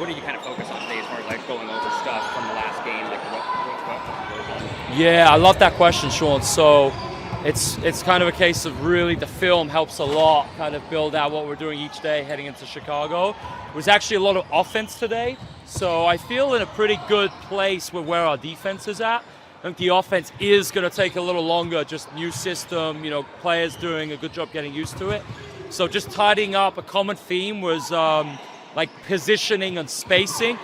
what did you kind of focus on today as far as like going over stuff from the last game? Like what Yeah, I love that question, Sean. So it's kind of a case of really the film helps a lot kind of build out what we're doing each day heading into Chicago. It was actually a lot of offense today, so I feel in a pretty good place with where our defense is at. I think the offense is going to take a little longer, just new system, players doing a good job getting used to it. So just tidying up, a common theme was like positioning, spacing,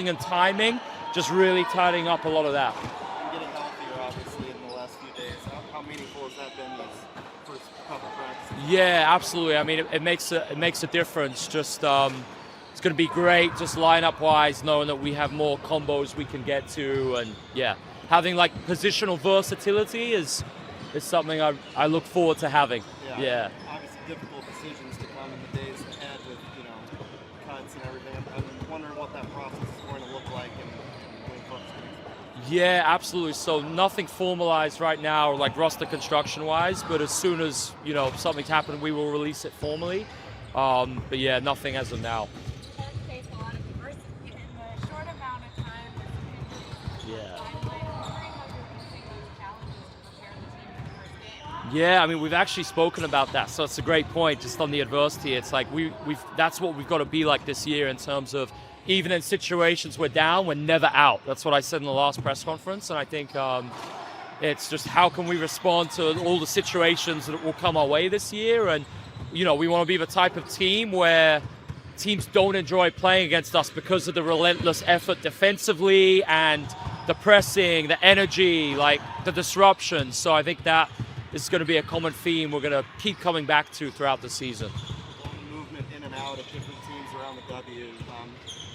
and timing, just really tidying up a lot of that. And getting healthier, obviously, in the last few days. How meaningful has that been these first couple practices? Yeah, absolutely. I mean, it makes a difference. Just it's going to be great, just lineup wise, knowing that we have more combos we can get to, and yeah, having like positional versatility is something I look forward to having. Yeah. Obviously, difficult decisions to come in the days ahead with cuts and everything. I'm wondering what that process is going to look like and when clubs can expect. Yeah, absolutely. So nothing formalized right now, like roster construction wise, but as soon as something's happened, we will release it formally. But yeah, nothing as of now. Face a lot of adversity in the short amount of time. Yeah. I'm wondering how you're using those challenges to prepare the team for the first game. Yeah, I mean, we've actually spoken about that, so it's a great point. Just on the adversity, it's like that's what we've got to be like this year in terms of even in situations we're down, we're never out. That's what I said in the last press conference, and I think it's just how can we respond to all the situations that will come our way this year, and we want to be the type of team where teams don't enjoy playing against us because of the relentless effort defensively and the pressing, the energy, like the disruption. So I think that is going to be a common theme we're going to keep coming back to throughout the season. Movement in and out of different teams around the W.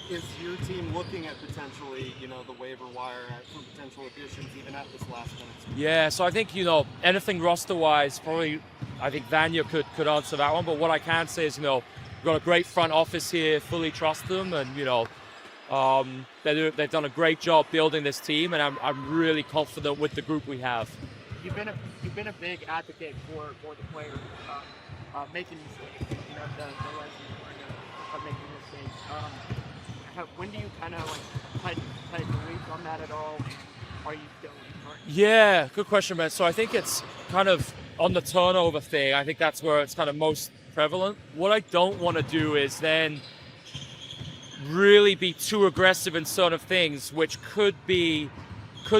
Is your team looking at potentially, the waiver wire for potential additions even at this last minute? Yeah, so I think, anything roster-wise, probably I think Vanya could answer that one. But what I can say is, we've got a great front office here, fully trust them, and, they've done a great job building this team, and I'm really confident with the group we have. You've been a big advocate for the players making mistakes. The lessons of making mistakes. When do you kind of tighten the leash on that at all? Are you still? Yeah, good question, man. So I think it's kind of on the turnover thing. I think that's where it's kind of most prevalent. What I don't want to do is then really be too aggressive in certain things, which could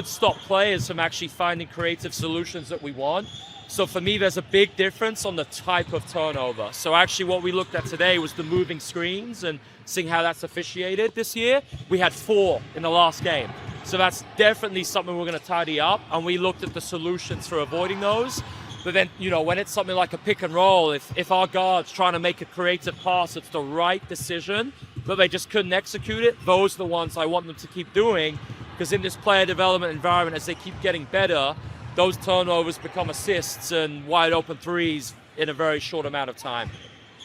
stop players from actually finding creative solutions that we want. So for me, there's a big difference on the type of turnover. So actually what we looked at today was the moving screens and seeing how that's officiated this year. We had 4 in the last game. So that's definitely something we're going to tidy up. And we looked at the solutions for avoiding those. But then, when it's something like a pick and roll, if our guard's trying to make a creative pass, it's the right decision, but they just couldn't execute it, those are the ones I want them to keep doing. Because in this player development environment, as they keep getting better, those turnovers become assists and wide open threes in a very short amount of time.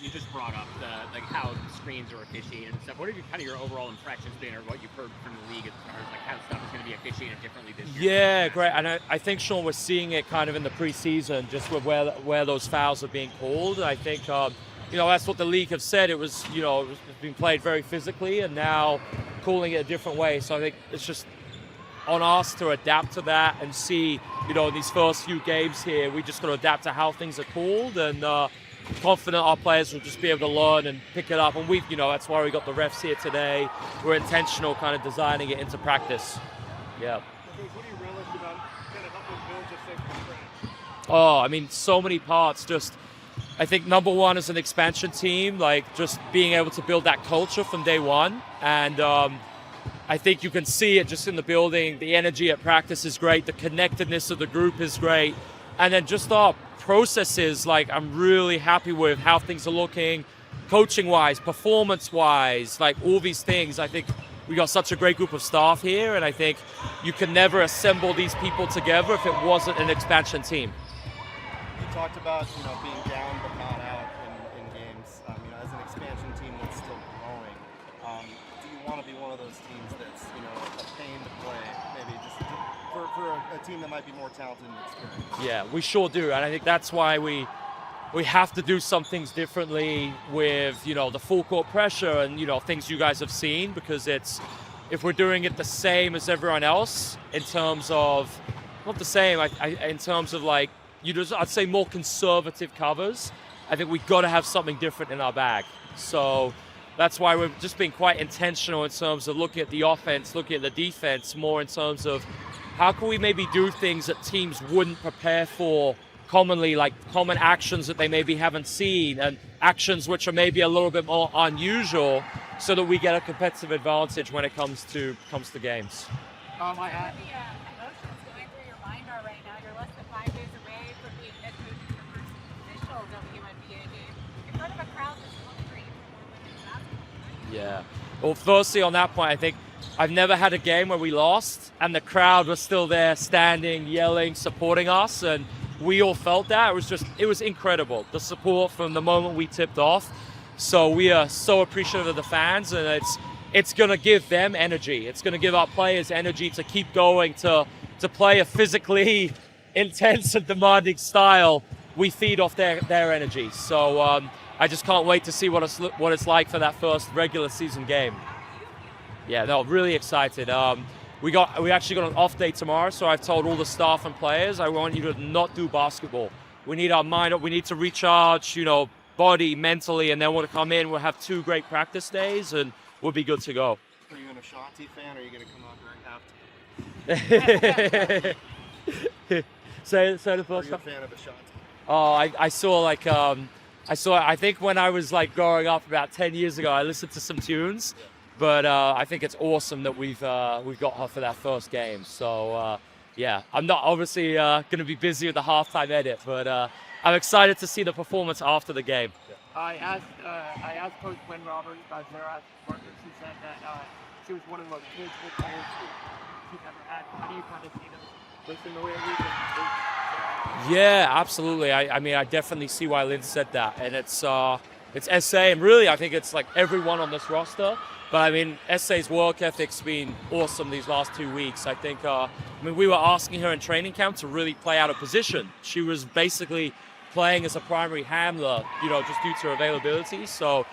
You just brought up how screens are officiated and stuff. What are your overall impressions been, or what you've heard from the league as far as how stuff is going to be officiated differently this year? Yeah, great. And I think, Sean, we're seeing it kind of in the preseason, just with where those fouls are being called. I think that's what the league have said. It was it's been played very physically, and now calling it a different way. So I think it's just on us to adapt to that and see, in these first few games here, we just got to adapt to how things are called, and confident our players will just be able to learn and pick it up. And that's why we got the refs here today. We're intentional kind of designing it into practice. Yeah. What do you relish about kind of helping build this thing from scratch? Oh, I mean, so many parts. Just, I think number one as an expansion team, like just being able to build that culture from day one. And I think you can see it just in the building. The energy at practice is great. The connectedness of the group is great. And then just our processes, I'm really happy with how things are looking, coaching-wise, performance-wise, all these things. I think we got such a great group of staff here, and I think you can never assemble these people together if it wasn't an expansion team. You talked about being down but not out in games. As an expansion team that's still growing, do you want to be one of those teams that's a pain to play, maybe just for a team that might be more talented and experienced? Yeah, we sure do, and I think that's why we we have to do some things differently with, the full court pressure and, things you guys have seen, because if we're doing it the same as everyone else in terms of, not the same, in terms of like, I'd say more conservative covers, I think we've got to have something different in our bag. So that's why we're just being quite intentional in terms of looking at the offense, looking at the defense, more in terms of how can we maybe do things that teams wouldn't prepare for commonly, like common actions that they maybe haven't seen and actions which are maybe a little bit more unusual, so that we get a competitive advantage when it comes to games. What are the emotions going through your mind are right now? You're less than 5 days away from being head coach in your first official WNBA game in front of a crowd that's hungry for women's basketball. Yeah. Well, firstly, on that point, I think I've never had a game where we lost and the crowd was still there, standing, yelling, supporting us, and we all felt that. It was incredible, the support from the moment we tipped off. So we are so appreciative of the fans, and it's going to give them energy. It's going to give our players energy to keep going, to play a physically intense and demanding style. We feed off their energy. So I just can't wait to see what it's like for that first regular season game. Yeah, no, really excited. We actually got an off day tomorrow, so I've told all the staff and players, I want you to not do basketball. We need our mind up. We need to recharge, body, mentally, and then we'll come in. We'll have 2 great practice days, and we'll be good to go. Are you an Ashanti fan, or are you going to come out during halftime? say the first Are you a time. fan of Ashanti? Oh, I think when I was like growing up about 10 years ago, I listened to some tunes. But I think it's awesome that we've got her for that first game. So yeah, I'm not obviously going to be busy with the halftime edit, but I'm excited to see the performance after the game. I asked Coach Gwen Roberts, Sarama's partner. She said that she was one of the most physical players she's ever had. How do you kind of see those in the way Yeah, absolutely. I mean, I definitely see why Lynn said that, and it's SA, and really, I think it's like everyone on this roster. But I mean, SA's work ethic's been awesome these last 2 weeks. I think, we were asking her in training camp to really play out of position. She was basically playing as a primary handler, just due to her availability. So,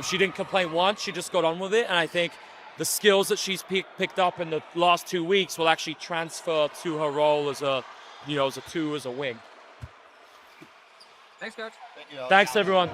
she didn't complain once. She just got on with it. And I think the skills that she's picked up in the last 2 weeks will actually transfer to her role as a wing. Thanks, Coach. Thank you, Alex. Thanks, everyone.